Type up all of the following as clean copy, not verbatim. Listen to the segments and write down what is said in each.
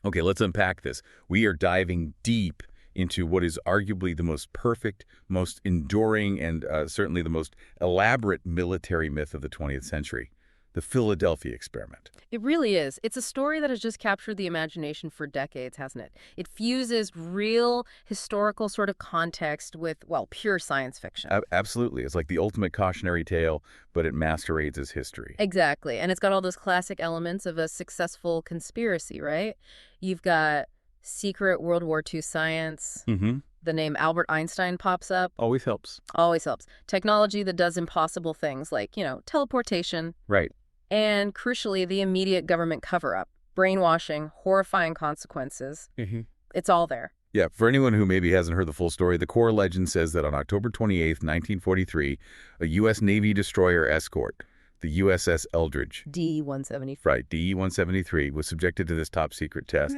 Okay, let's unpack this. We are diving deep into what is arguably the most perfect, most enduring, and certainly the most elaborate military myth of the 20th century, the Philadelphia experiment. It really is. It's a story that has just captured the imagination for decades, hasn't it? It fuses real historical sort of context with, well, pure science fiction. Absolutely. It's like the ultimate cautionary tale, but it masquerades as history. Exactly. And it's got all those classic elements of a successful conspiracy, right? You've got secret World War II science. Mm-hmm. The name Albert Einstein pops up. Always helps. Always helps. Technology that does impossible things like, teleportation. Right. And crucially, the immediate government cover-up, brainwashing, horrifying consequences. Mm-hmm. It's all there. Yeah, for anyone who maybe hasn't heard the full story, the core legend says that on October 28th, 1943, a U.S. Navy destroyer escort, the USS Eldridge, DE-173. right, DE-173, was subjected to this top-secret test.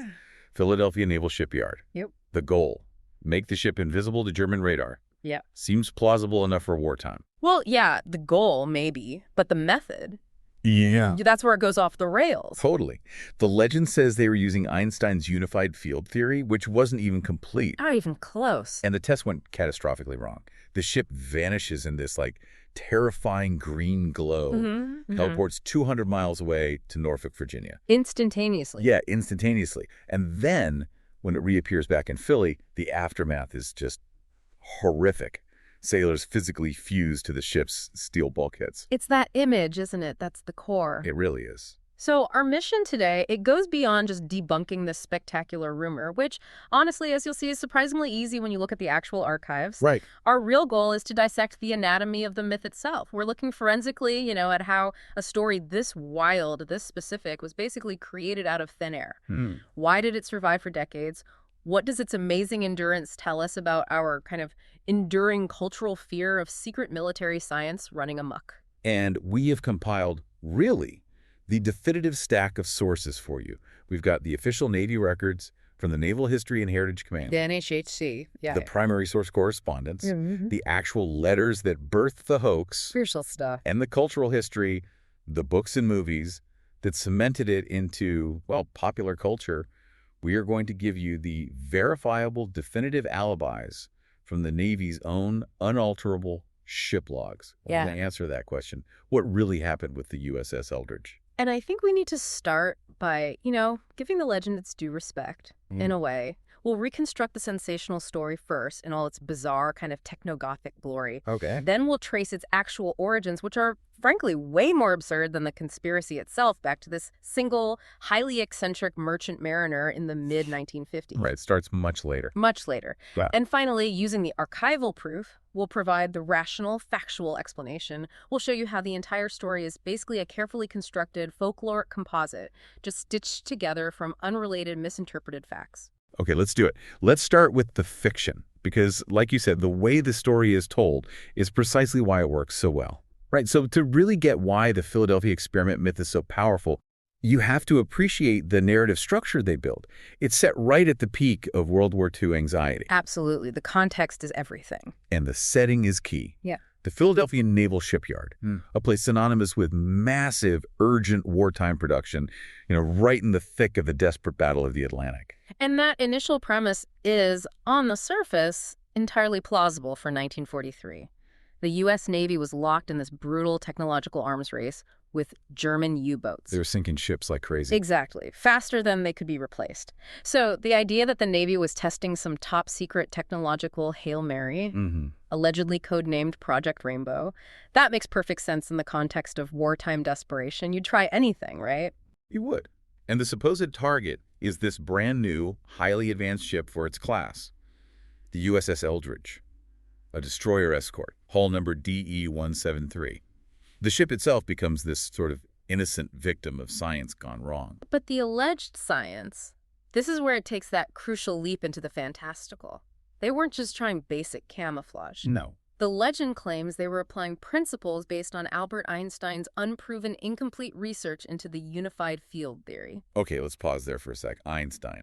Philadelphia Naval Shipyard. Yep. The goal, make the ship invisible to German radar. Yeah. Seems plausible enough for wartime. Well, yeah, the goal, maybe, but the method, Yeah. that's where it goes off the rails. Totally. The legend says they were using Einstein's unified field theory, which wasn't even complete. Not even close. And the test went catastrophically wrong. The ship vanishes in this, terrifying green glow. Teleports 200 miles away to Norfolk, Virginia. Instantaneously. Yeah, instantaneously. And then, when it reappears back in Philly, the aftermath is just horrific. Sailors physically fuse to the ship's steel bulkheads. It's that image, isn't it? That's the core. It really is. So our mission today, it goes beyond just debunking this spectacular rumor, which, honestly, as you'll see, is surprisingly easy when you look at the actual archives. Right. Our real goal is to dissect the anatomy of the myth itself. We're looking forensically, at how a story this wild, this specific, was basically created out of thin air. Why did it survive for decades? What does its amazing endurance tell us about our kind of enduring cultural fear of secret military science running amok? And we have compiled, really, the definitive stack of sources for you. We've got the official Navy records from the Naval History and Heritage Command. The NHHC, yeah. The primary source correspondence, the actual letters that birthed the hoax, Crucial stuff. and the cultural history, the books and movies that cemented it into, popular culture. We are going to give you the verifiable, definitive alibis from the Navy's own unalterable ship logs. Yeah. We're going to answer that question. What really happened with the USS Eldridge? And I think we need to start by, giving the legend its due respect, in a way. We'll reconstruct the sensational story first in all its bizarre kind of techno-Gothic glory. Okay. Then we'll trace its actual origins, which are, frankly, way more absurd than the conspiracy itself, back to this single, highly eccentric merchant mariner in the mid-1950s. Right, it starts much later. Much later. Wow. And finally, using the archival proof, we'll provide the rational, factual explanation. We'll show you how the entire story is basically a carefully constructed folkloric composite, just stitched together from unrelated, misinterpreted facts. Okay, let's do it. Let's start with the fiction, because, like you said, the way the story is told is precisely why it works so well. Right, so to really get why the Philadelphia experiment myth is so powerful, you have to appreciate the narrative structure they build. It's set right at the peak of World War II anxiety. Absolutely. The context is everything. And the setting is key. Yeah. The Philadelphia Naval Shipyard, a place synonymous with massive, urgent wartime production, right in the thick of the desperate Battle of the Atlantic. And that initial premise is, on the surface, entirely plausible for 1943. The U.S. Navy was locked in this brutal technological arms race with German U-boats. They were sinking ships like crazy. Exactly. Faster than they could be replaced. So the idea that the Navy was testing some top-secret technological Hail Mary, allegedly codenamed Project Rainbow, that makes perfect sense in the context of wartime desperation. You'd try anything, right? You would. And the supposed target is this brand new, highly advanced ship for its class, the USS Eldridge, a destroyer escort, hull number DE-173. The ship itself becomes this sort of innocent victim of science gone wrong. But the alleged science, this is where it takes that crucial leap into the fantastical. They weren't just trying basic camouflage. No. The legend claims they were applying principles based on Albert Einstein's unproven, incomplete research into the unified field theory. Okay, let's pause there for a sec. Einstein.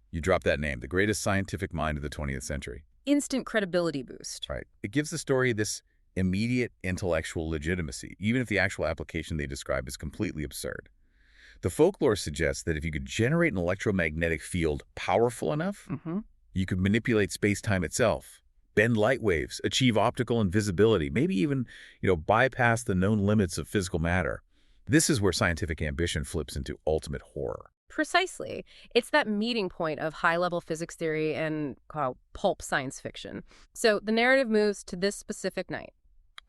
You dropped that name, the greatest scientific mind of the 20th century. Instant credibility boost. Right. It gives the story this immediate intellectual legitimacy, even if the actual application they describe is completely absurd. The folklore suggests that if you could generate an electromagnetic field powerful enough, you could manipulate space-time itself, bend light waves, achieve optical invisibility, maybe even, bypass the known limits of physical matter. This is where scientific ambition flips into ultimate horror. Precisely. It's that meeting point of high-level physics theory and pulp science fiction. So the narrative moves to this specific night,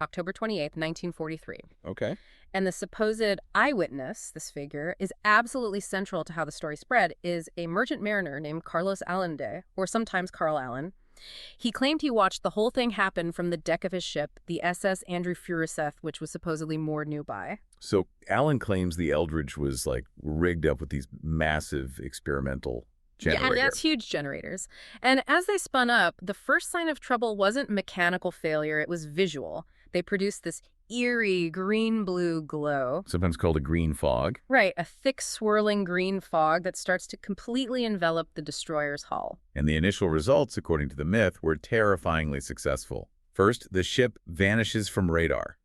October 28th, 1943. Okay. And the supposed eyewitness, this figure, is absolutely central to how the story spread, is a merchant mariner named Carlos Allende, or sometimes Carl Allen. He claimed he watched the whole thing happen from the deck of his ship, the SS Andrew Furuseth, which was supposedly moored nearby. So Alan claims the Eldridge was rigged up with these massive experimental generators. Yeah, that's huge generators. And as they spun up, the first sign of trouble wasn't mechanical failure, it was visual. They produced this eerie green-blue glow. Sometimes called a green fog. Right, a thick swirling green fog that starts to completely envelop the destroyer's hull. And the initial results, according to the myth, were terrifyingly successful. First, the ship vanishes from radar.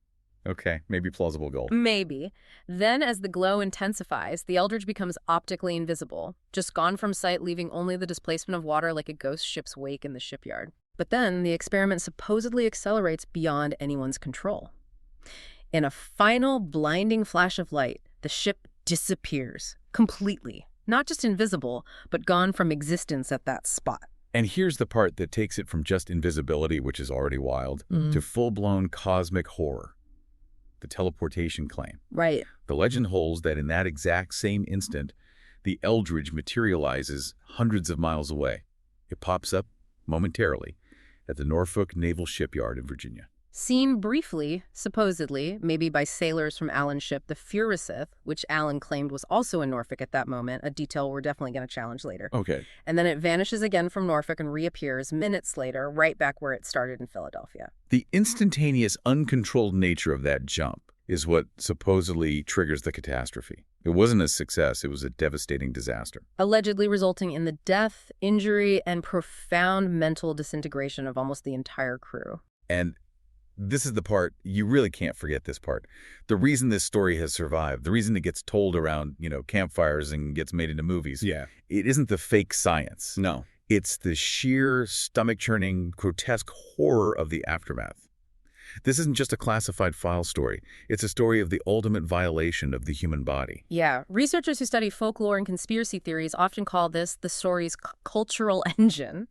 Okay, maybe plausible goal. Maybe. Then, as the glow intensifies, the Eldridge becomes optically invisible, just gone from sight, leaving only the displacement of water like a ghost ship's wake in the shipyard. But then, the experiment supposedly accelerates beyond anyone's control. In a final, blinding flash of light, the ship disappears completely. Not just invisible, but gone from existence at that spot. And here's the part that takes it from just invisibility, which is already wild, to full-blown cosmic horror. The teleportation claim. Right. The legend holds that in that exact same instant, the Eldridge materializes hundreds of miles away. It pops up momentarily at the Norfolk Naval Shipyard in Virginia. Seen briefly, supposedly, maybe by sailors from Allen's ship, the Furuseth, which Allen claimed was also in Norfolk at that moment, a detail we're definitely going to challenge later. Okay. And then it vanishes again from Norfolk and reappears minutes later, right back where it started in Philadelphia. The instantaneous, uncontrolled nature of that jump is what supposedly triggers the catastrophe. It wasn't a success, it was a devastating disaster. Allegedly resulting in the death, injury, and profound mental disintegration of almost the entire crew. And this is the part, you really can't forget this part. The reason this story has survived, the reason it gets told around, campfires and gets made into movies, it isn't the fake science. No. It's the sheer, stomach-churning, grotesque horror of the aftermath. This isn't just a classified file story. It's a story of the ultimate violation of the human body. Yeah. Researchers who study folklore and conspiracy theories often call this the story's cultural engine.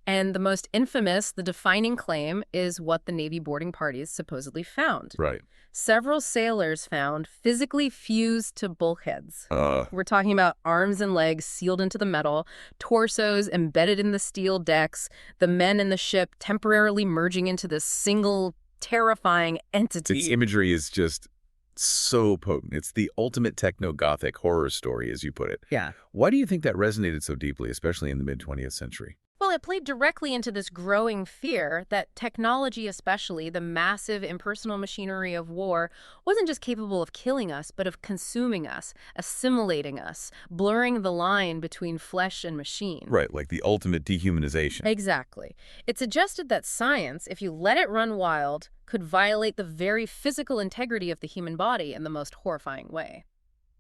And the most infamous, the defining claim, is what the Navy boarding parties supposedly found. Right. Several sailors found physically fused to bulkheads. We're talking about arms and legs sealed into the metal, torsos embedded in the steel decks, the men in the ship temporarily merging into this single terrifying entity. Its imagery is just so potent. It's the ultimate techno-gothic horror story, as you put it. Yeah. Why do you think that resonated so deeply, especially in the mid-20th century? Well, it played directly into this growing fear that technology, especially the massive impersonal machinery of war, wasn't just capable of killing us, but of consuming us, assimilating us, blurring the line between flesh and machine. Right, like the ultimate dehumanization. Exactly. It suggested that science, if you let it run wild, could violate the very physical integrity of the human body in the most horrifying way.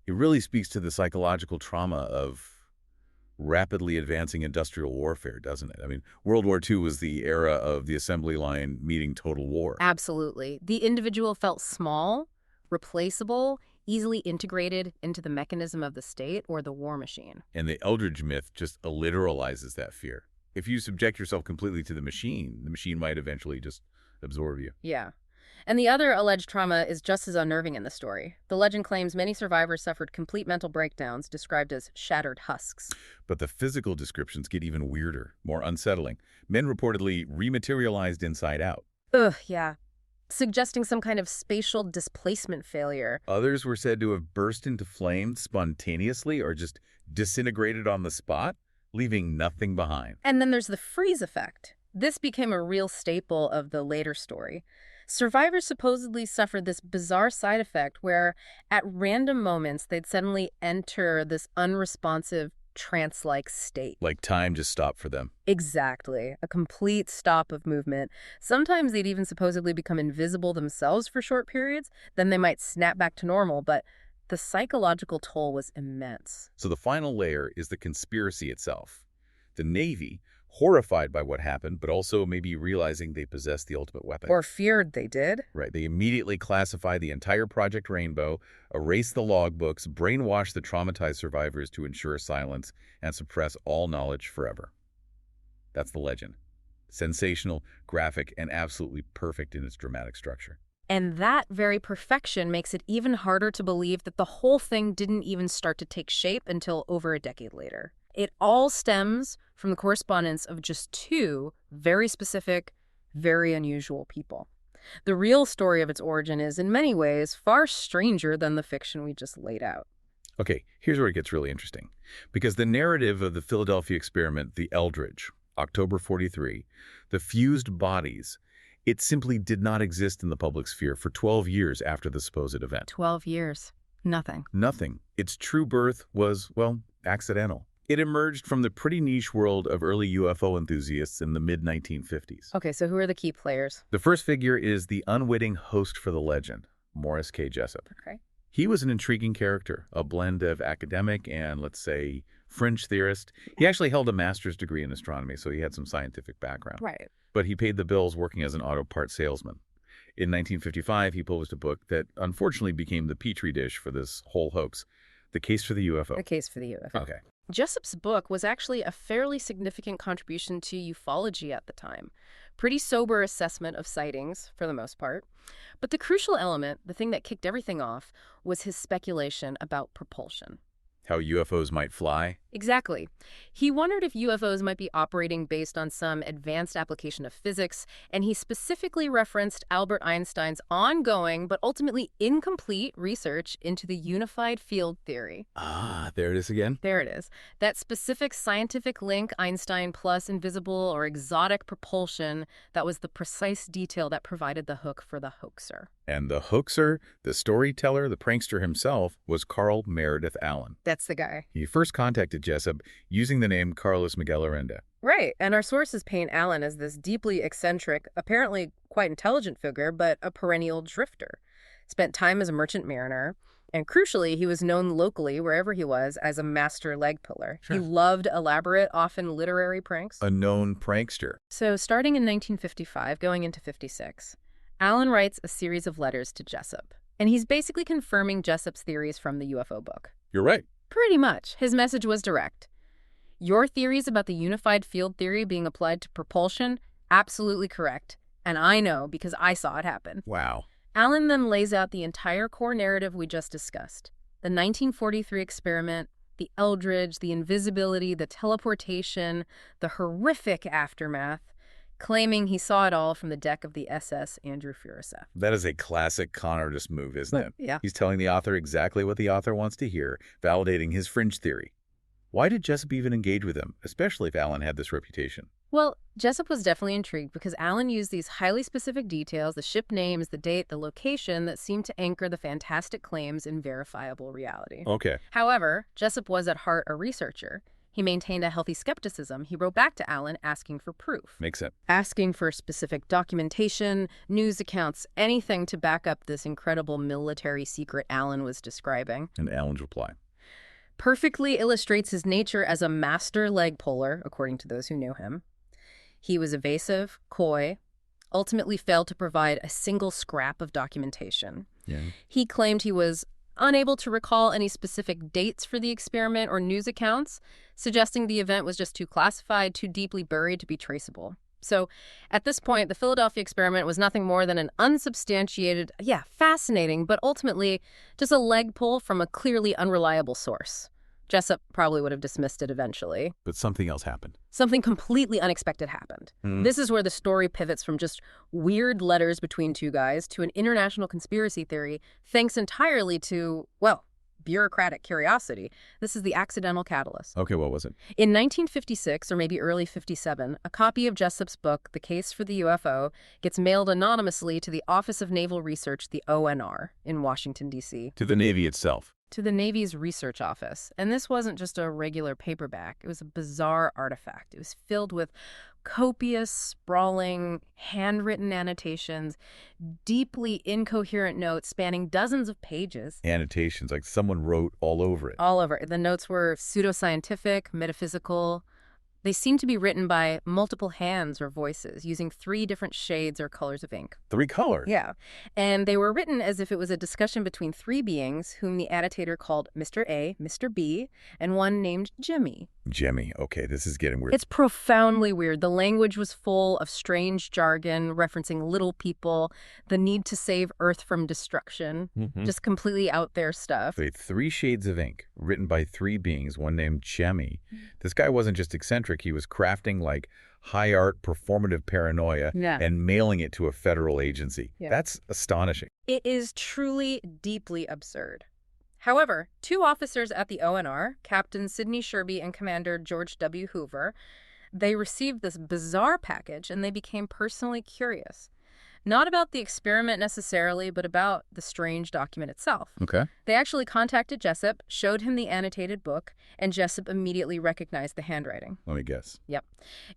It really speaks to the psychological trauma of rapidly advancing industrial warfare, doesn't it? I mean, World War II was the era of the assembly line meeting total war. Absolutely. The individual felt small, replaceable, easily integrated into the mechanism of the state or the war machine. And the Eldridge myth just literalizes that fear. If you subject yourself completely to the machine might eventually just absorb you. Yeah. And the other alleged trauma is just as unnerving in the story. The legend claims many survivors suffered complete mental breakdowns, described as shattered husks. But the physical descriptions get even weirder, more unsettling. Men reportedly rematerialized inside out. Ugh, yeah. Suggesting some kind of spatial displacement failure. Others were said to have burst into flames spontaneously or just disintegrated on the spot, leaving nothing behind. And then there's the freeze effect. This became a real staple of the later story. Survivors supposedly suffered this bizarre side effect where, at random moments, they'd suddenly enter this unresponsive, trance-like state. Like time just stopped for them. Exactly. A complete stop of movement. Sometimes they'd even supposedly become invisible themselves for short periods. Then they might snap back to normal, but The psychological toll was immense. So the final layer is the conspiracy itself. The Navy, horrified by what happened, but also maybe realizing they possessed the ultimate weapon. Or feared they did. Right. They immediately classify the entire Project Rainbow, erase the logbooks, brainwash the traumatized survivors to ensure silence, and suppress all knowledge forever. That's the legend. Sensational, graphic, and absolutely perfect in its dramatic structure. And that very perfection makes it even harder to believe that the whole thing didn't even start to take shape until over a decade later. It all stems from the correspondence of just two very specific, very unusual people. The real story of its origin is, in many ways, far stranger than the fiction we just laid out. Okay, here's where it gets really interesting. Because the narrative of the Philadelphia experiment, the Eldridge, October 43, the fused bodies, it simply did not exist in the public sphere for 12 years after the supposed event. 12 years. Nothing. Nothing. Its true birth was, well, accidental. It emerged from the pretty niche world of early UFO enthusiasts in the mid-1950s. Okay, so who are the key players? The first figure is the unwitting host for the legend, Morris K. Jessup. Okay. He was an intriguing character, a blend of academic and, let's say, fringe theorist. He actually held a master's degree in astronomy, so he had some scientific background. Right. But he paid the bills working as an auto parts salesman. In 1955, he published a book that unfortunately became the petri dish for this whole hoax, The Case for the UFO. The Case for the UFO. Okay. Jessup's book was actually a fairly significant contribution to ufology at the time. Pretty sober assessment of sightings, for the most part. But the crucial element, the thing that kicked everything off, was his speculation about propulsion. How UFOs might fly? Exactly. He wondered if UFOs might be operating based on some advanced application of physics, and he specifically referenced Albert Einstein's ongoing but ultimately incomplete research into the unified field theory. Ah, there it is again. There it is. That specific scientific link, Einstein plus invisible or exotic propulsion, that was the precise detail that provided the hook for the hoaxer. And the hoaxer, the storyteller, the prankster himself, was Carl Meredith Allen. That's the guy. He first contacted Jessup using the name Carlos Miguel Arenda. Right, and our sources paint Allen as this deeply eccentric, apparently quite intelligent figure, but a perennial drifter. Spent time as a merchant mariner, and crucially, he was known locally, wherever he was, as a master leg puller. Sure. He loved elaborate, often literary pranks. A known prankster. So starting in 1955, going into 56, Allen writes a series of letters to Jessup, and he's basically confirming Jessup's theories from the UFO book. You're right. Pretty much. His message was direct. Your theories about the unified field theory being applied to propulsion, absolutely correct. And I know because I saw it happen. Wow. Allen then lays out the entire core narrative we just discussed. The 1943 experiment, the Eldridge, the invisibility, the teleportation, the horrific aftermath, claiming he saw it all from the deck of the SS Andrew Furuseth. That is a classic con artist move, isn't it? Yeah. He's telling the author exactly what the author wants to hear, validating his fringe theory. Why did Jessup even engage with him, especially if Allen had this reputation? Well, Jessup was definitely intrigued because Allen used these highly specific details, the ship names, the date, the location, that seemed to anchor the fantastic claims in verifiable reality. Okay. However, Jessup was at heart a researcher. He maintained a healthy skepticism. He wrote back to Allen asking for proof. Makes sense. Asking for specific documentation, news accounts, anything to back up this incredible military secret Allen was describing. And Allen's reply. Perfectly illustrates his nature as a master leg puller, according to those who knew him. He was evasive, coy, ultimately failed to provide a single scrap of documentation. Yeah. He claimed he was unable to recall any specific dates for the experiment or news accounts, suggesting the event was just too classified, too deeply buried to be traceable. So at this point, the Philadelphia experiment was nothing more than an unsubstantiated, fascinating, but ultimately just a leg pull from a clearly unreliable source. Jessup probably would have dismissed it eventually. But something else happened. Something completely unexpected happened. This is where the story pivots from just weird letters between two guys to an international conspiracy theory, thanks entirely to, bureaucratic curiosity. This is the accidental catalyst. Okay, what was it? In 1956, or maybe early 57, a copy of Jessup's book, The Case for the UFO, gets mailed anonymously to the Office of Naval Research, the ONR, in Washington, D.C. To the Navy itself. To the Navy's research office. And this wasn't just a regular paperback. It was a bizarre artifact. It was filled with copious, sprawling, handwritten annotations, deeply incoherent notes spanning dozens of pages. Annotations, like someone wrote all over it. All over. The notes were pseudoscientific, metaphysical. They seemed to be written by multiple hands or voices, using 3 different shades or colors of ink. 3 colors? Yeah. And they were written as if it was a discussion between 3 beings, whom the annotator called Mr. A, Mr. B, and one named Jimmy. Jimmy. Okay, this is getting weird. It's profoundly weird. The language was full of strange jargon, referencing little people, the need to save Earth from destruction, just completely out there stuff. Wait, 3 shades of ink, written by 3 beings, one named Jimmy. This guy wasn't just eccentric, he was crafting like high art performative paranoia and mailing it to a federal agency. That's astonishing. It is truly deeply absurd. However, 2 officers at the ONR, Captain Sidney Sherby and Commander George W. Hoover, they received this bizarre package and they became personally curious. Not about the experiment necessarily, but about the strange document itself. Okay. They actually contacted Jessup, showed him the annotated book, and Jessup immediately recognized the handwriting. Let me guess. Yep.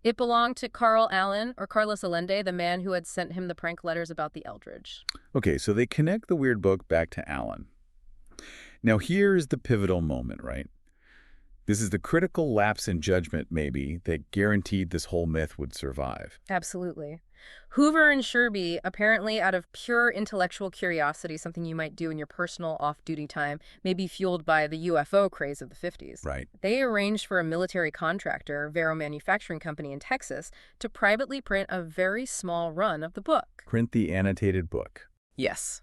It belonged to Carl Allen, or Carlos Allende, the man who had sent him the prank letters about the Eldridge. Okay, so they connect the weird book back to Allen. Now here's the pivotal moment, right? This is the critical lapse in judgment, maybe, that guaranteed this whole myth would survive. Absolutely. Hoover and Sherby, apparently out of pure intellectual curiosity, something you might do in your personal off-duty time, maybe fueled by the UFO craze of the 50s. Right. They arranged for a military contractor, Vero Manufacturing Company in Texas, to privately print a very small run of the book. Print the annotated book. Yes.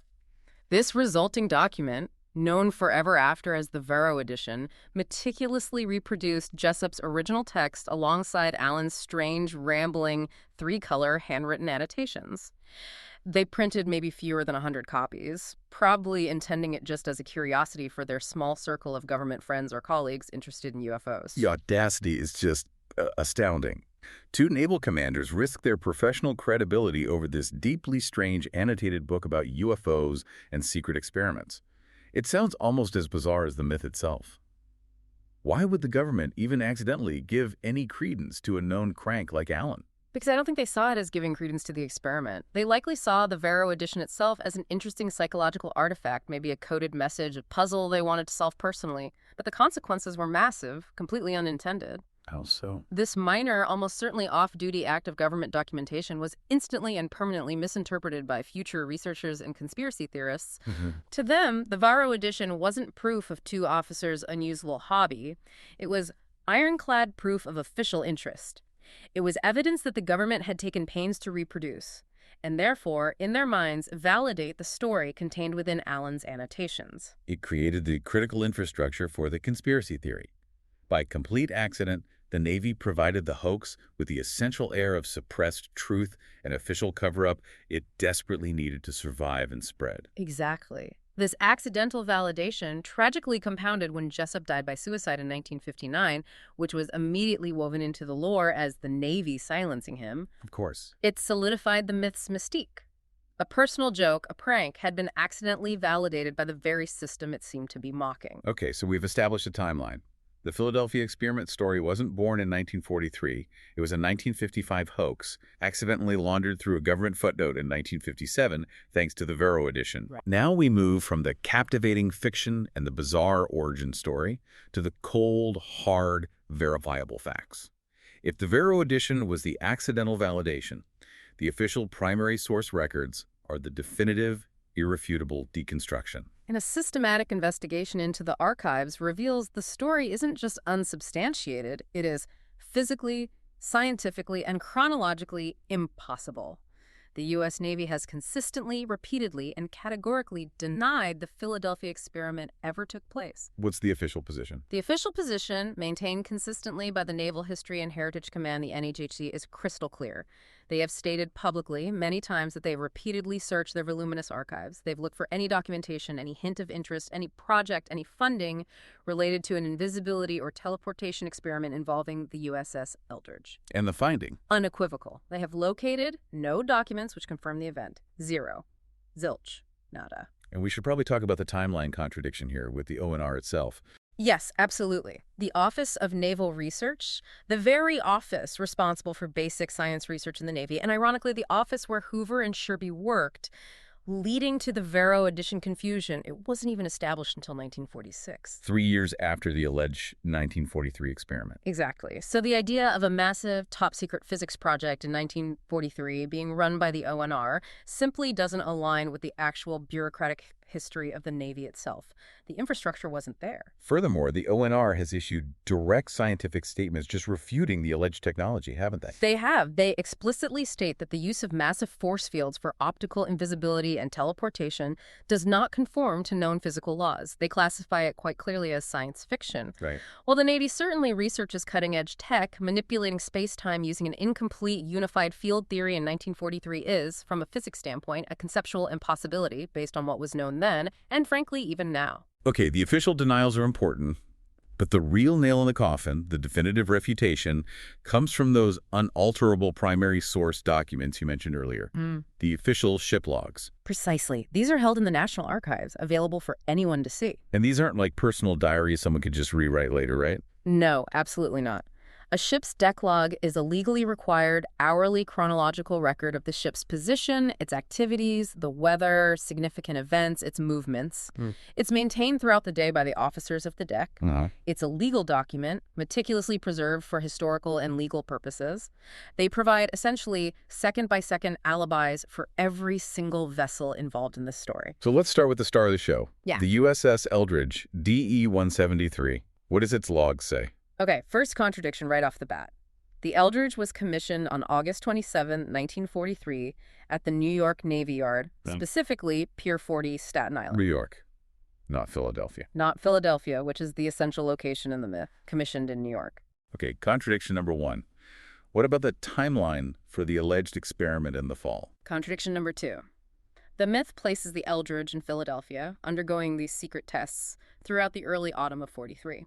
This resulting document, known forever after as the Vero edition, meticulously reproduced Jessup's original text alongside Allen's strange, rambling, 3-color handwritten annotations. They printed maybe fewer than 100 copies, probably intending it just as a curiosity for their small circle of government friends or colleagues interested in UFOs. The audacity is just astounding. 2 naval commanders risked their professional credibility over this deeply strange annotated book about UFOs and secret experiments. It sounds almost as bizarre as the myth itself. Why would the government even accidentally give any credence to a known crank like Allen? Because I don't think they saw it as giving credence to the experiment. They likely saw the Vero edition itself as an interesting psychological artifact, maybe a coded message, a puzzle they wanted to solve personally. But the consequences were massive, completely unintended. How so? This minor, almost certainly off-duty act of government documentation was instantly and permanently misinterpreted by future researchers and conspiracy theorists. To them, the Vero edition wasn't proof of 2 officers' unusual hobby. It was ironclad proof of official interest. It was evidence that the government had taken pains to reproduce, and therefore, in their minds, validate the story contained within Allen's annotations. It created the critical infrastructure for the conspiracy theory. By complete accident, the Navy provided the hoax with the essential air of suppressed truth and official cover-up it desperately needed to survive and spread. Exactly. This accidental validation tragically compounded when Jessup died by suicide in 1959, which was immediately woven into the lore as the Navy silencing him. Of course. It solidified the myth's mystique. A personal joke, a prank, had been accidentally validated by the very system it seemed to be mocking. Okay, so we've established a timeline. The Philadelphia experiment story wasn't born in 1943. It was a 1955 hoax, accidentally laundered through a government footnote in 1957, thanks to the Vero edition. Right. Now we move from the captivating fiction and the bizarre origin story to the cold, hard, verifiable facts. If the Vero edition was the accidental validation, the official primary source records are the definitive, irrefutable deconstruction. And a systematic investigation into the archives reveals the story isn't just unsubstantiated, it is physically, scientifically, and chronologically impossible. The U.S. Navy has consistently, repeatedly, and categorically denied the Philadelphia experiment ever took place. What's the official position? The official position, maintained consistently by the Naval History and Heritage Command, the NHHC, is crystal clear. They have stated publicly many times that they've repeatedly searched their voluminous archives. They've looked for any documentation, any hint of interest, any project, any funding related to an invisibility or teleportation experiment involving the USS Eldridge. And the finding? Unequivocal. They have located no documents which confirm the event. Zero. Zilch. Nada. And we should probably talk about the timeline contradiction here with the ONR itself. Yes, absolutely. The Office of Naval Research, the very office responsible for basic science research in the Navy, and ironically, the office where Hoover and Sherby worked, leading to the Vero addition confusion, it wasn't even established until 1946. 3 years after the alleged 1943 experiment. Exactly. So the idea of a massive top-secret physics project in 1943 being run by the ONR simply doesn't align with the actual bureaucratic history of the Navy itself. The infrastructure wasn't there. Furthermore, the ONR has issued direct scientific statements just refuting the alleged technology, haven't they? They have. They explicitly state that the use of massive force fields for optical invisibility and teleportation does not conform to known physical laws. They classify it quite clearly as science fiction. Right. While the Navy certainly researches cutting-edge tech, manipulating space-time using an incomplete unified field theory in 1943 is, from a physics standpoint, a conceptual impossibility based on what was known then, and frankly, even now. Okay, the official denials are important, but the real nail in the coffin, the definitive refutation, comes from those unalterable primary source documents you mentioned earlier, the official ship logs. Precisely. These are held in the National Archives, available for anyone to see. And these aren't like personal diaries someone could just rewrite later, right? No, absolutely not. A ship's deck log is a legally required hourly chronological record of the ship's position, its activities, the weather, significant events, its movements. It's maintained throughout the day by the officers of the deck. It's a legal document, meticulously preserved for historical and legal purposes. They provide essentially second-by-second alibis for every single vessel involved in this story. So let's start with the star of the show. Yeah. The USS Eldridge, DE-173. What does its logs say? Okay, first contradiction right off the bat. The Eldridge was commissioned on August 27, 1943, at the New York Navy Yard, specifically Pier 40, Staten Island. New York, not Philadelphia. Not Philadelphia, which is the essential location in the myth, commissioned in New York. Okay, contradiction number one. What about the timeline for the alleged experiment in the fall? Contradiction number two. The myth places the Eldridge in Philadelphia, undergoing these secret tests, throughout the early autumn of 43.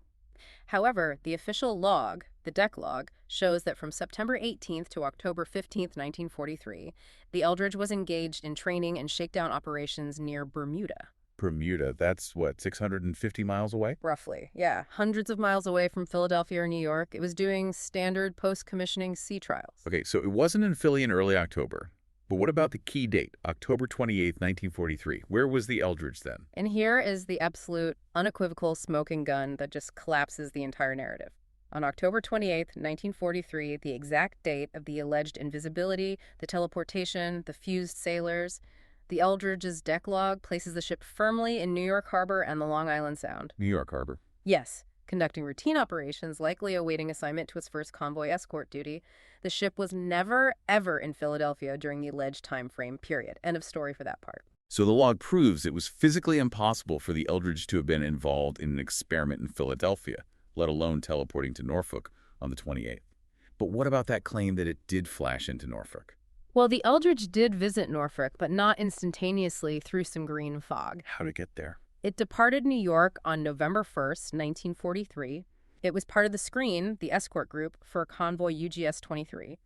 However, the official log, the deck log, shows that from September 18th to October 15th, 1943, the Eldridge was engaged in training and shakedown operations near Bermuda. Bermuda, that's what, 650 miles away? Roughly, yeah. Hundreds of miles away from Philadelphia or New York. It was doing standard post-commissioning sea trials. Okay, so it wasn't in Philly in early October. But what about the key date, October 28th, 1943? Where was the Eldridge then? And here is the absolute, unequivocal smoking gun that just collapses the entire narrative. On October 28th, 1943, the exact date of the alleged invisibility, the teleportation, the fused sailors, the Eldridge's deck log places the ship firmly in New York Harbor and the Long Island Sound. New York Harbor. Yes, conducting routine operations, likely awaiting assignment to its first convoy escort duty. The ship was never, ever in Philadelphia during the alleged time frame, period. End of story for that part. So the log proves it was physically impossible for the Eldridge to have been involved in an experiment in Philadelphia, let alone teleporting to Norfolk on the 28th. But what about that claim that it did flash into Norfolk? Well, the Eldridge did visit Norfolk, but not instantaneously through some green fog. How to get there? It departed New York on November 1st, 1943. It was part of the screen, the escort group, for convoy UGS-23.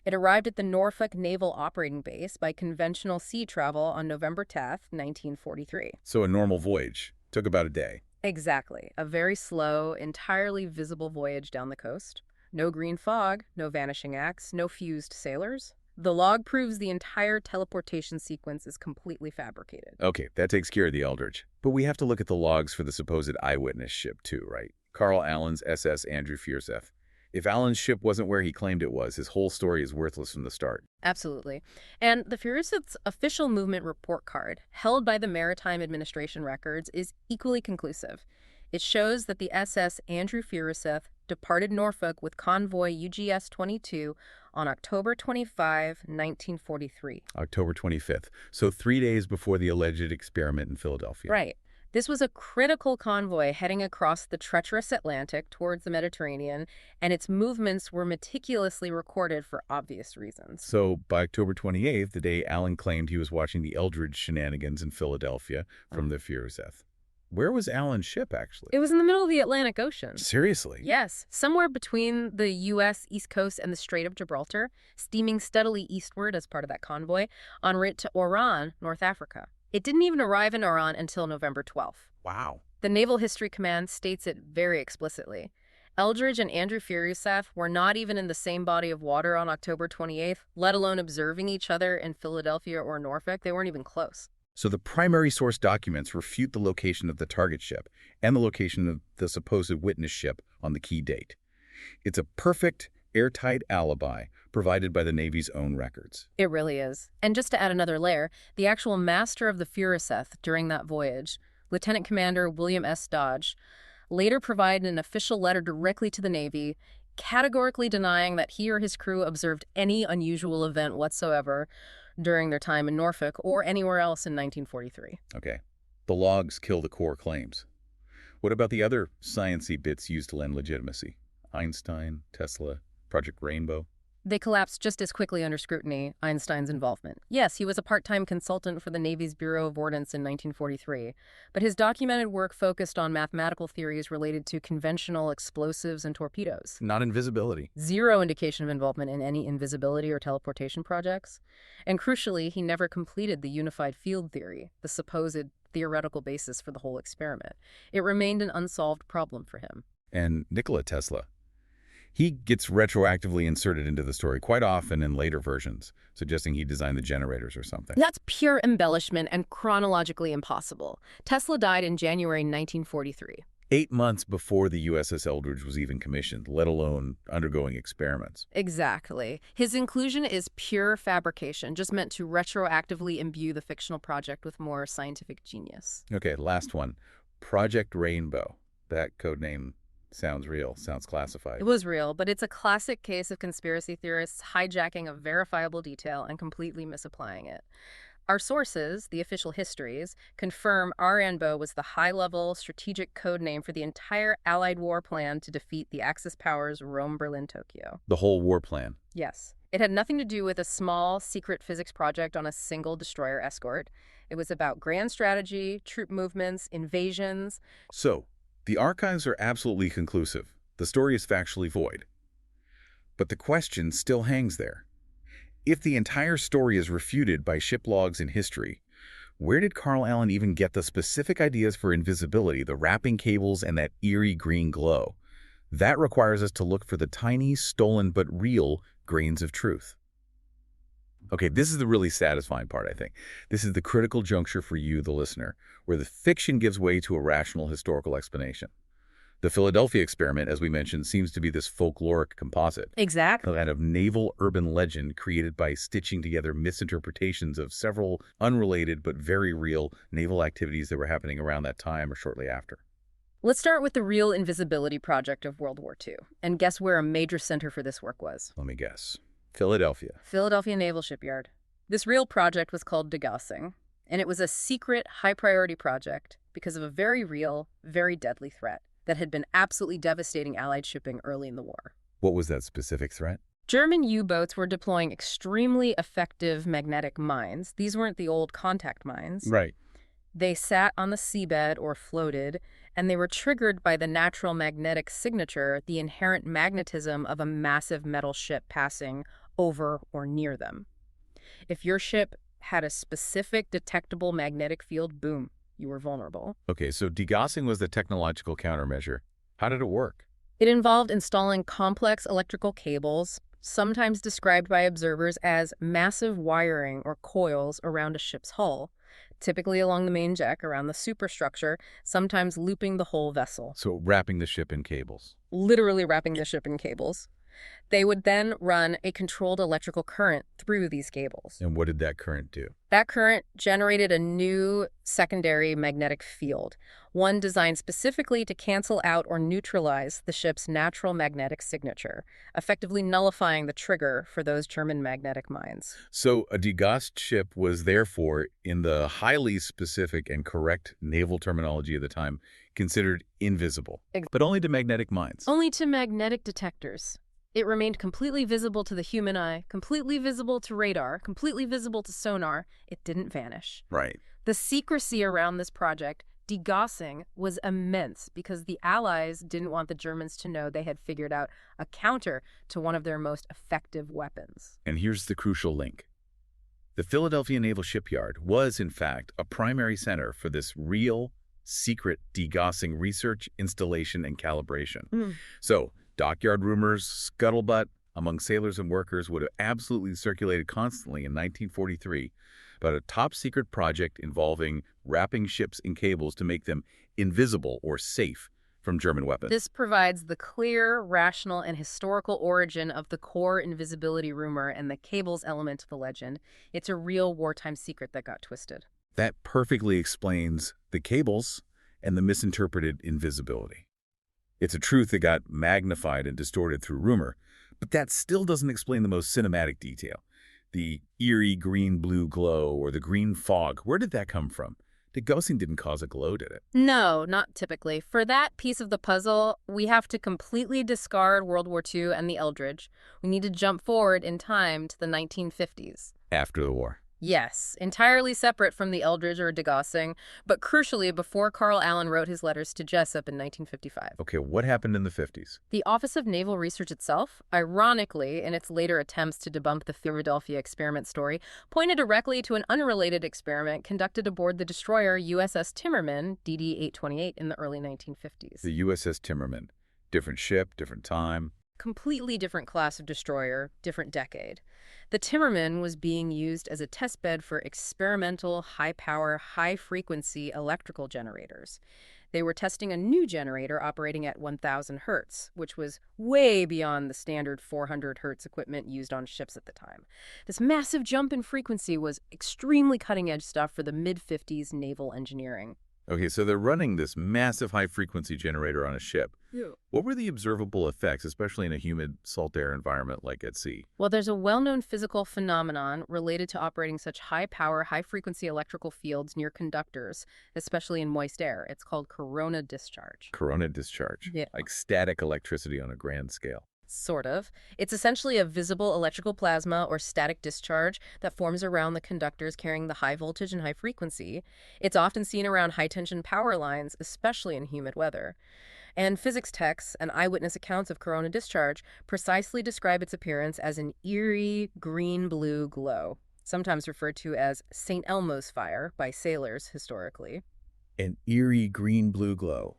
It arrived at the Norfolk Naval Operating Base by conventional sea travel on November 10th, 1943. So a normal voyage. Took about a day. Exactly. A very slow, entirely visible voyage down the coast. No green fog, no vanishing acts, no fused sailors. The log proves the entire teleportation sequence is completely fabricated. Okay, that takes care of the Eldridge. But we have to look at the logs for the supposed eyewitness ship too, right? Carl Allen's SS Andrew Fierseth. If Allen's ship wasn't where he claimed it was, his whole story is worthless from the start. Absolutely. And the Fierseth's official movement report card, held by the Maritime Administration records, is equally conclusive. It shows that the SS Andrew Fierseth departed Norfolk with convoy UGS-22 on October 25, 1943. October 25th, so 3 days before the alleged experiment in Philadelphia. Right. This was a critical convoy heading across the treacherous Atlantic towards the Mediterranean, and its movements were meticulously recorded for obvious reasons. So by October 28th, the day Allen claimed he was watching the Eldridge shenanigans in Philadelphia from the Fierseth. Where was Allen's ship, actually? It was in the middle of the Atlantic Ocean. Seriously? Yes, somewhere between the U.S. East Coast and the Strait of Gibraltar, steaming steadily eastward as part of that convoy, en route to Oran, North Africa. It didn't even arrive in Oran until November 12th. Wow. The Naval History Command states it very explicitly. Eldridge and Andrew Furuseth were not even in the same body of water on October 28th, let alone observing each other in Philadelphia or Norfolk. They weren't even close. So the primary source documents refute the location of the target ship and the location of the supposed witness ship on the key date. It's a perfect, airtight alibi provided by the Navy's own records. It really is. And just to add another layer, the actual master of the Furuseth during that voyage, Lieutenant Commander William S. Dodge, later provided an official letter directly to the Navy, categorically denying that he or his crew observed any unusual event whatsoever during their time in Norfolk or anywhere else in 1943. Okay. The logs kill the core claims. What about the other sciencey bits used to lend legitimacy? Einstein, Tesla, Project Rainbow? They collapsed just as quickly under scrutiny, Einstein's involvement. Yes, he was a part-time consultant for the Navy's Bureau of Ordnance in 1943, but his documented work focused on mathematical theories related to conventional explosives and torpedoes. Not invisibility. Zero indication of involvement in any invisibility or teleportation projects. And crucially, he never completed the unified field theory, the supposed theoretical basis for the whole experiment. It remained an unsolved problem for him. And Nikola Tesla. He gets retroactively inserted into the story quite often in later versions, suggesting he designed the generators or something. That's pure embellishment and chronologically impossible. Tesla died in January 1943. 8 months before the USS Eldridge was even commissioned, let alone undergoing experiments. Exactly. His inclusion is pure fabrication, just meant to retroactively imbue the fictional project with more scientific genius. Okay, last one. Project Rainbow. That code name sounds real, sounds classified. It was real, but it's a classic case of conspiracy theorists hijacking a verifiable detail and completely misapplying it. Our sources, the official histories, confirm Rainbow was the high-level strategic code name for the entire Allied war plan to defeat the Axis powers Rome, Berlin, Tokyo. The whole war plan. Yes. It had nothing to do with a small, secret physics project on a single destroyer escort. It was about grand strategy, troop movements, invasions. So, the archives are absolutely conclusive. The story is factually void. But the question still hangs there. If the entire story is refuted by ship logs in history, where did Carl Allen even get the specific ideas for invisibility, the wrapping cables, and that eerie green glow? That requires us to look for the tiny, stolen but real grains of truth. Okay, this is the really satisfying part, I think. This is the critical juncture for you, the listener, where the fiction gives way to a rational historical explanation. The Philadelphia experiment, as we mentioned, seems to be this folkloric composite. Exactly. A kind of naval urban legend created by stitching together misinterpretations of several unrelated but very real naval activities that were happening around that time or shortly after. Let's start with the real invisibility project of World War II, and guess where a major center for this work was? Let me guess. Philadelphia. Philadelphia Naval Shipyard. This real project was called Debunking, and it was a secret, high-priority project because of a very real, very deadly threat that had been absolutely devastating Allied shipping early in the war. What was that specific threat? German U-boats were deploying extremely effective magnetic mines. These weren't the old contact mines. Right. They sat on the seabed or floated, and they were triggered by the natural magnetic signature, the inherent magnetism of a massive metal ship passing over or near them. If your ship had a specific detectable magnetic field, boom, you were vulnerable. Okay, so degaussing was the technological countermeasure. How did it work? It involved installing complex electrical cables, sometimes described by observers as massive wiring or coils around a ship's hull, typically along the main deck around the superstructure, sometimes looping the whole vessel. So wrapping the ship in cables. Literally wrapping the ship in cables. They would then run a controlled electrical current through these cables. And what did that current do? That current generated a new secondary magnetic field, one designed specifically to cancel out or neutralize the ship's natural magnetic signature, effectively nullifying the trigger for those German magnetic mines. So a degaussed ship was therefore, in the highly specific and correct naval terminology of the time, considered invisible, but only to magnetic mines. Only to magnetic detectors. It remained completely visible to the human eye, completely visible to radar, completely visible to sonar. It didn't vanish. Right. The secrecy around this project, degaussing, was immense because the Allies didn't want the Germans to know they had figured out a counter to one of their most effective weapons. And here's the crucial link. The Philadelphia Naval Shipyard was, in fact, a primary center for this real, secret degaussing research, installation, and calibration. So, dockyard rumors, scuttlebutt among sailors and workers would have absolutely circulated constantly in 1943 about a top-secret project involving wrapping ships in cables to make them invisible or safe from German weapons. This provides the clear, rational, and historical origin of the core invisibility rumor and the cables element of the legend. It's a real wartime secret that got twisted. That perfectly explains the cables and the misinterpreted invisibility. It's a truth that got magnified and distorted through rumor, but that still doesn't explain the most cinematic detail. The eerie green-blue glow or the green fog, where did that come from? Degaussing didn't cause a glow, did it? No, not typically. For that piece of the puzzle, we have to completely discard World War II and the Eldridge. We need to jump forward in time to the 1950s. After the war. Yes, entirely separate from the Eldridge or degaussing, but crucially before Carl Allen wrote his letters to Jessup in 1955. Okay, what happened in the 50s? The Office of Naval Research itself, ironically, in its later attempts to debunk the Philadelphia experiment story, pointed directly to an unrelated experiment conducted aboard the destroyer USS Timmerman, DD-828, in the early 1950s. The USS Timmerman. Different ship, different time. Completely different class of destroyer, different decade. The Timmerman was being used as a testbed for experimental, high-power, high-frequency electrical generators. They were testing a new generator operating at 1,000 hertz, which was way beyond the standard 400 hertz equipment used on ships at the time. This massive jump in frequency was extremely cutting-edge stuff for the mid-50s naval engineering. Okay, so they're running this massive high-frequency generator on a ship. Yeah. What were the observable effects, especially in a humid, salt air environment like at sea? Well, there's a well-known physical phenomenon related to operating such high-power, high-frequency electrical fields near conductors, especially in moist air. It's called corona discharge. Corona discharge. Yeah. Like static electricity on a grand scale. Sort of. It's essentially a visible electrical plasma or static discharge that forms around the conductors carrying the high voltage and high frequency. It's often seen around high-tension power lines, especially in humid weather. And physics texts and eyewitness accounts of corona discharge precisely describe its appearance as an eerie green-blue glow, sometimes referred to as St. Elmo's fire by sailors historically. An eerie green-blue glow.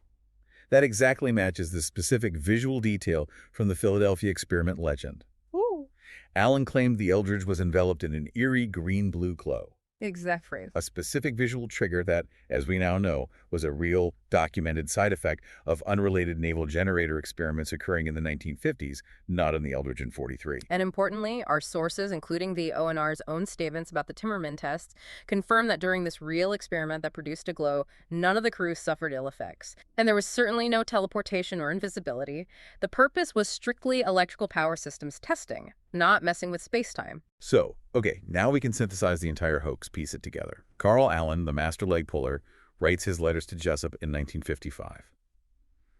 That exactly matches the specific visual detail from the Philadelphia experiment legend. Ooh. Allen claimed the Eldridge was enveloped in an eerie green-blue glow. Exact phrase. A specific visual trigger that, as we now know, was a real, documented side effect of unrelated naval generator experiments occurring in the 1950s, not in the Eldridge in 43. And importantly, our sources, including the ONR's own statements about the Timmerman tests, confirm that during this real experiment that produced a glow, none of the crew suffered ill effects. And there was certainly no teleportation or invisibility. The purpose was strictly electrical power systems testing, not messing with space-time. So, okay, now we can synthesize the entire hoax, piece it together. Carl Allen, the master leg puller, writes his letters to Jessup in 1955.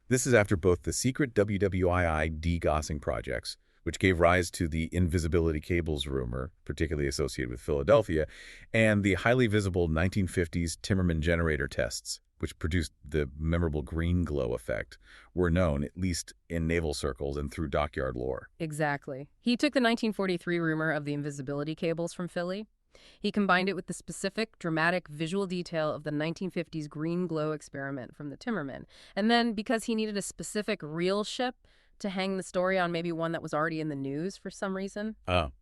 This is after both the secret WWII degaussing projects, which gave rise to the invisibility cables rumor, particularly associated with Philadelphia, and the highly visible 1950s Timmerman generator tests, which produced the memorable green glow effect, were known, at least in naval circles and through dockyard lore. Exactly. He took the 1943 rumor of the invisibility cables from Philly. He combined it with the specific, dramatic visual detail of the 1950s green glow experiment from the Timmerman. And then, because he needed a specific real ship to hang the story on, maybe one that was already in the news for some reason.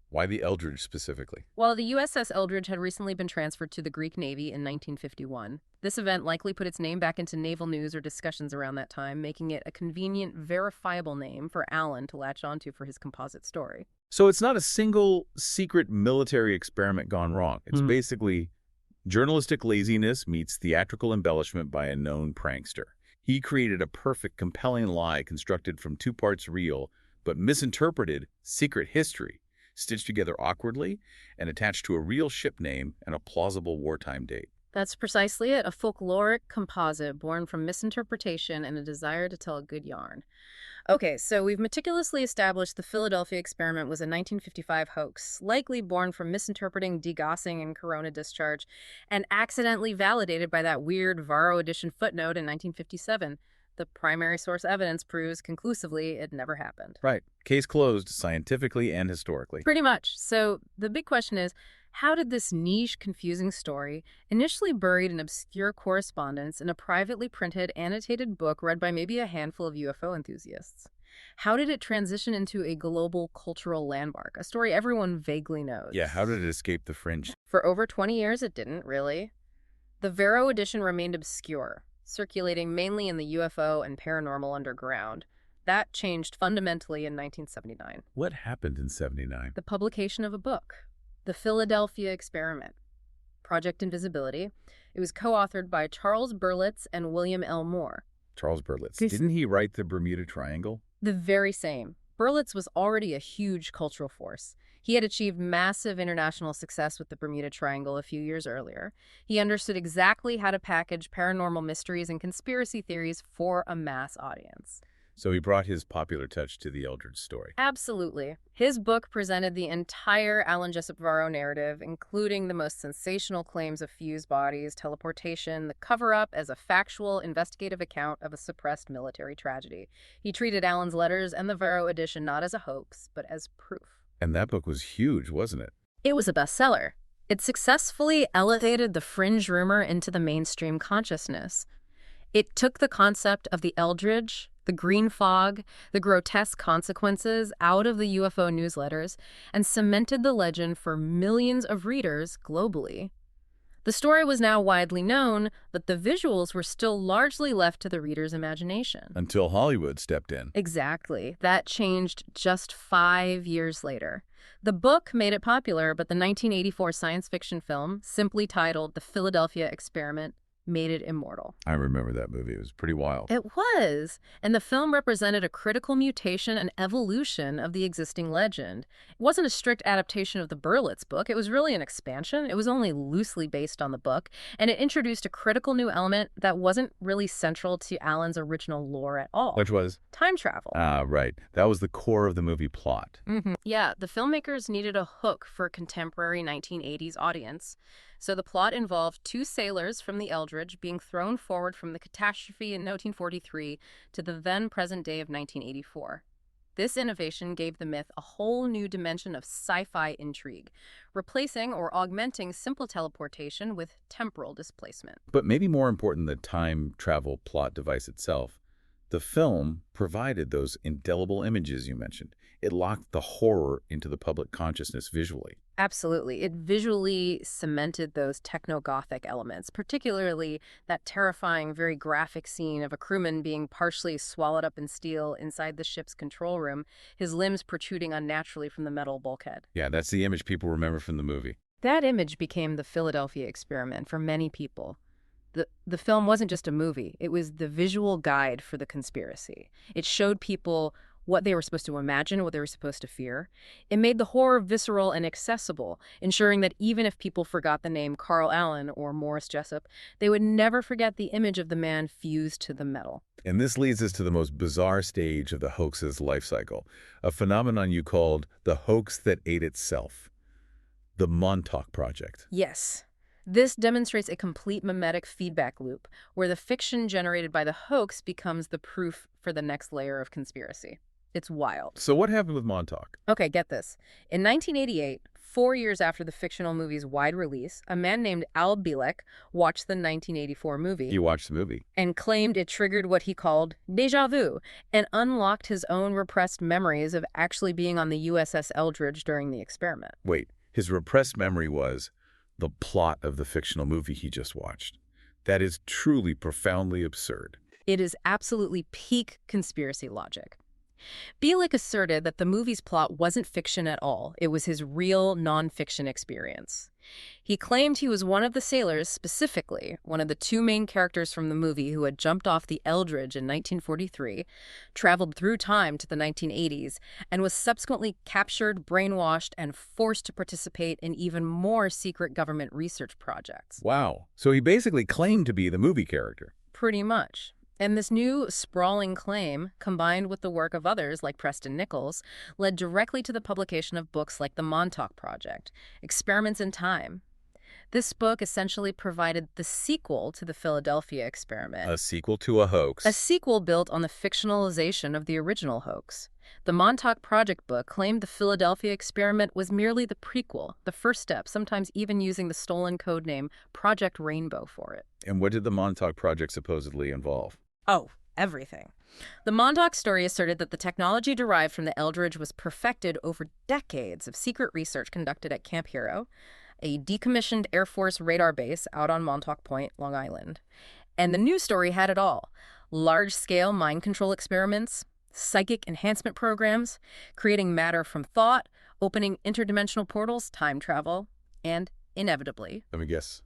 Why the Eldridge specifically? Well, the USS Eldridge had recently been transferred to the Greek Navy in 1951. This event likely put its name back into naval news or discussions around that time, making it a convenient, verifiable name for Allen to latch onto for his composite story. So it's not a single secret military experiment gone wrong. It's basically journalistic laziness meets theatrical embellishment by a known prankster. He created a perfect, compelling lie constructed from two parts real, but misinterpreted secret history, stitched together awkwardly and attached to a real ship name and a plausible wartime date. That's precisely it, a folkloric composite born from misinterpretation and a desire to tell a good yarn. Okay, so we've meticulously established the Philadelphia experiment was a 1955 hoax, likely born from misinterpreting degaussing and corona discharge, and accidentally validated by that weird Varro edition footnote in 1957. The primary source evidence proves conclusively it never happened. Right. Case closed scientifically and historically. Pretty much. So the big question is, How did this niche, confusing story, initially buried in obscure correspondence in a privately printed, annotated book read by maybe a handful of UFO enthusiasts, how did it transition into a global cultural landmark, a story everyone vaguely knows? Yeah, how did it escape the fringe? For over 20 years, it didn't, really. The Vero edition remained obscure, circulating mainly in the UFO and paranormal underground. That changed fundamentally in 1979. What happened in 79? The publication of a book, The Philadelphia Experiment, Project Invisibility. It was co-authored by Charles Berlitz and William L. Moore. Charles Berlitz. This- Didn't he write the Bermuda Triangle? The very same. Berlitz was already a huge cultural force. He had achieved massive international success with the Bermuda Triangle a few years earlier. He understood exactly how to package paranormal mysteries and conspiracy theories for a mass audience. So he brought his popular touch to the Eldridge story. Absolutely. His book presented the entire Alan Jessup Varro narrative, including the most sensational claims of fused bodies, teleportation, the cover-up as a factual, investigative account of a suppressed military tragedy. He treated Alan's letters and the Varro edition not as a hoax, but as proof. And that book was huge, wasn't it? It was a bestseller. It successfully elevated the fringe rumor into the mainstream consciousness. It took the concept of the Eldridge, the green fog, the grotesque consequences out of the UFO newsletters and cemented the legend for millions of readers globally. The story was now widely known, but the visuals were still largely left to the reader's imagination. Until Hollywood stepped in. Exactly. That changed just 5 years later. The book made it popular, but the 1984 science fiction film, simply titled The Philadelphia Experiment, made it immortal. I remember that movie. It was pretty wild. It was. And the film represented a critical mutation and evolution of the existing legend. It wasn't a strict adaptation of the Berlitz book. It was really an expansion. It was only loosely based on the book, and it introduced a critical new element that wasn't really central to Alan's original lore at all. Which was? Time travel. Ah, right. That was the core of the movie plot. Yeah, the filmmakers needed a hook for a contemporary 1980s audience. So the plot involved two sailors from the Eldridge being thrown forward from the catastrophe in 1943 to the then present day of 1984. This innovation gave the myth a whole new dimension of sci-fi intrigue, replacing or augmenting simple teleportation with temporal displacement. But maybe more important than time travel plot device itself, the film provided those indelible images you mentioned. It locked the horror into the public consciousness visually. Absolutely. It visually cemented those techno-Gothic elements, particularly that terrifying, very graphic scene of a crewman being partially swallowed up in steel inside the ship's control room, his limbs protruding unnaturally from the metal bulkhead. Yeah, that's the image people remember from the movie. That image became the Philadelphia Experiment for many people. The film wasn't just a movie. It was the visual guide for the conspiracy. It showed people what they were supposed to imagine, what they were supposed to fear. It made the horror visceral and accessible, ensuring that even if people forgot the name Carl Allen or Morris Jessup, they would never forget the image of the man fused to the metal. And this leads us to the most bizarre stage of the hoax's life cycle, a phenomenon you called the hoax that ate itself, the Montauk Project. Yes. This demonstrates a complete mimetic feedback loop, where the fiction generated by the hoax becomes the proof for the next layer of conspiracy. It's wild. So what happened with Montauk? Okay, get this. In 1988, 4 years after the fictional movie's wide release, a man named Al Bielek watched the 1984 movie. He watched the movie. And claimed it triggered what he called déjà vu and unlocked his own repressed memories of actually being on the USS Eldridge during the experiment. Wait, his repressed memory was the plot of the fictional movie he just watched. That is truly profoundly absurd. It is absolutely peak conspiracy logic. Bielek asserted that the movie's plot wasn't fiction at all. It was his real nonfiction experience. He claimed he was one of the sailors, specifically one of the two main characters from the movie who had jumped off the Eldridge in 1943, traveled through time to the 1980s, and was subsequently captured, brainwashed, and forced to participate in even more secret government research projects. Wow. So he basically claimed to be the movie character. Pretty much. And this new, sprawling claim, combined with the work of others like Preston Nichols, led directly to the publication of books like The Montauk Project, Experiments in Time. This book essentially provided the sequel to the Philadelphia Experiment. A sequel to a hoax. A sequel built on the fictionalization of the original hoax. The Montauk Project book claimed the Philadelphia experiment was merely the prequel, the first step, sometimes even using the stolen code name Project Rainbow for it. And what did the Montauk Project supposedly involve? Oh, everything. The Montauk story asserted that the technology derived from the Eldridge was perfected over decades of secret research conducted at Camp Hero, a decommissioned Air Force radar base out on Montauk Point, Long Island. And the new story had it all: large-scale mind control experiments, psychic enhancement programs, creating matter from thought, opening interdimensional portals, time travel, and, inevitably, Let me guess.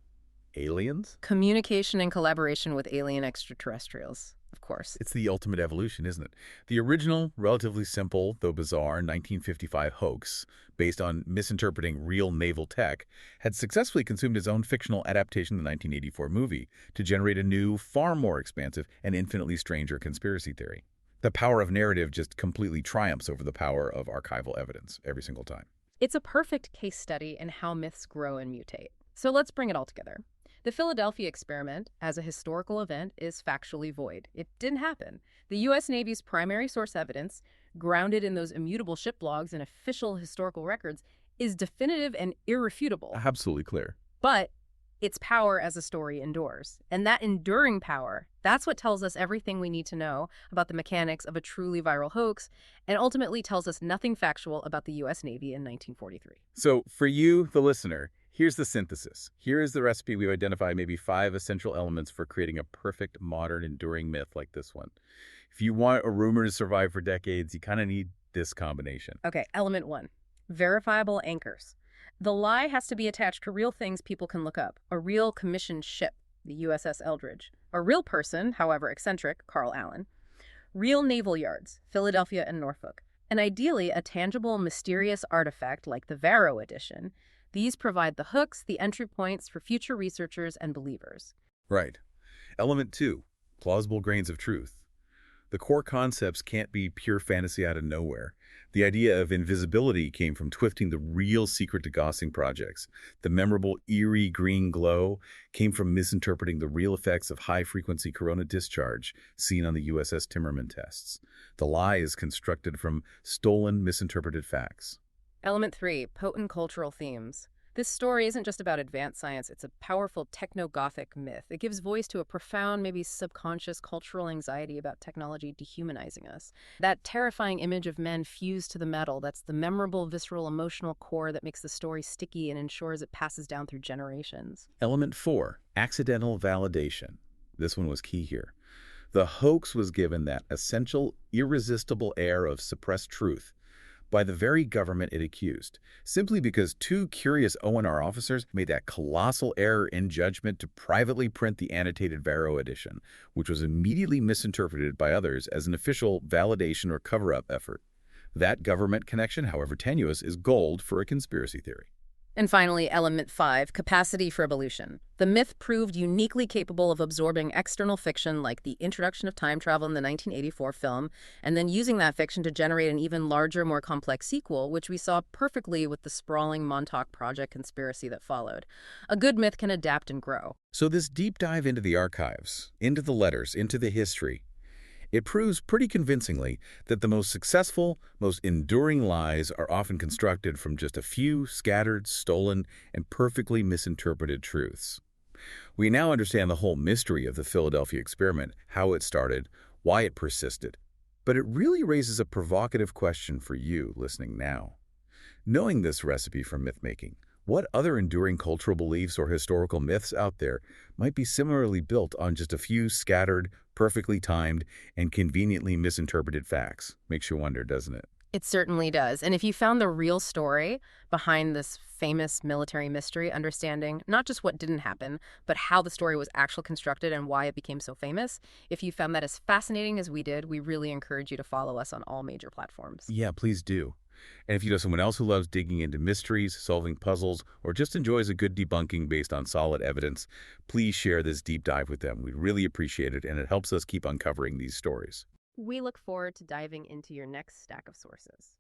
Aliens? communication and collaboration with alien extraterrestrials, of course. It's the ultimate evolution, isn't it? The original, relatively simple, though bizarre, 1955 hoax, based on misinterpreting real naval tech, had successfully consumed its own fictional adaptation of the 1984 movie to generate a new, far more expansive, and infinitely stranger conspiracy theory. The power of narrative just completely triumphs over the power of archival evidence every single time. It's a perfect case study in how myths grow and mutate. So let's bring it all together. The Philadelphia experiment, as a historical event, is factually void. It didn't happen. The U.S. Navy's primary source evidence, grounded in those immutable ship logs and official historical records, is definitive and irrefutable. Absolutely clear. But its power as a story endures. And that enduring power, that's what tells us everything we need to know about the mechanics of a truly viral hoax, and ultimately tells us nothing factual about the U.S. Navy in 1943. So for you, the listener, here's the synthesis. Here is the recipe. We've identified maybe 5 essential elements for creating a perfect, modern, enduring myth like this one. If you want a rumor to survive for decades, you kind of need this combination. Okay, element 1, verifiable anchors. The lie has to be attached to real things people can look up. A real commissioned ship, the USS Eldridge. A real person, however eccentric, Carl Allen. Real naval yards, Philadelphia and Norfolk. And ideally, a tangible, mysterious artifact like the Varro edition. These provide the hooks, the entry points for future researchers and believers. Right. Element 2, plausible grains of truth. The core concepts can't be pure fantasy out of nowhere. The idea of invisibility came from twisting the real secret degaussing projects. The memorable eerie green glow came from misinterpreting the real effects of high-frequency corona discharge seen on the USS Timmerman tests. The lie is constructed from stolen, misinterpreted facts. Element 3, potent cultural themes. This story isn't just about advanced science, it's a powerful techno-Gothic myth. It gives voice to a profound, maybe subconscious cultural anxiety about technology dehumanizing us. That terrifying image of men fused to the metal, that's the memorable, visceral, emotional core that makes the story sticky and ensures it passes down through generations. Element 4, accidental validation. This one was key here. The hoax was given that essential, irresistible air of suppressed truth by the very government it accused, simply because 2 curious ONR officers made that colossal error in judgment to privately print the annotated Varro edition, which was immediately misinterpreted by others as an official validation or cover-up effort. That government connection, however tenuous, is gold for a conspiracy theory. And finally, element 5, capacity for evolution. The myth proved uniquely capable of absorbing external fiction like the introduction of time travel in the 1984 film, and then using that fiction to generate an even larger, more complex sequel, which we saw perfectly with the sprawling Montauk Project conspiracy that followed. A good myth can adapt and grow. So this deep dive into the archives, into the letters, into the history, it proves pretty convincingly that the most successful, most enduring lies are often constructed from just a few scattered, stolen, and perfectly misinterpreted truths. We now understand the whole mystery of the Philadelphia experiment, how it started, why it persisted. But it really raises a provocative question for you listening now. Knowing this recipe for myth-making, what other enduring cultural beliefs or historical myths out there might be similarly built on just a few scattered, perfectly timed, and conveniently misinterpreted facts? Makes you wonder, doesn't it? It certainly does. And if you found the real story behind this famous military mystery, understanding not just what didn't happen, but how the story was actually constructed and why it became so famous, if you found that as fascinating as we did, we really encourage you to follow us on all major platforms. Yeah, please do. And if you know someone else who loves digging into mysteries, solving puzzles, or just enjoys a good debunking based on solid evidence, please share this deep dive with them. We'd really appreciate it, and it helps us keep uncovering these stories. We look forward to diving into your next stack of sources.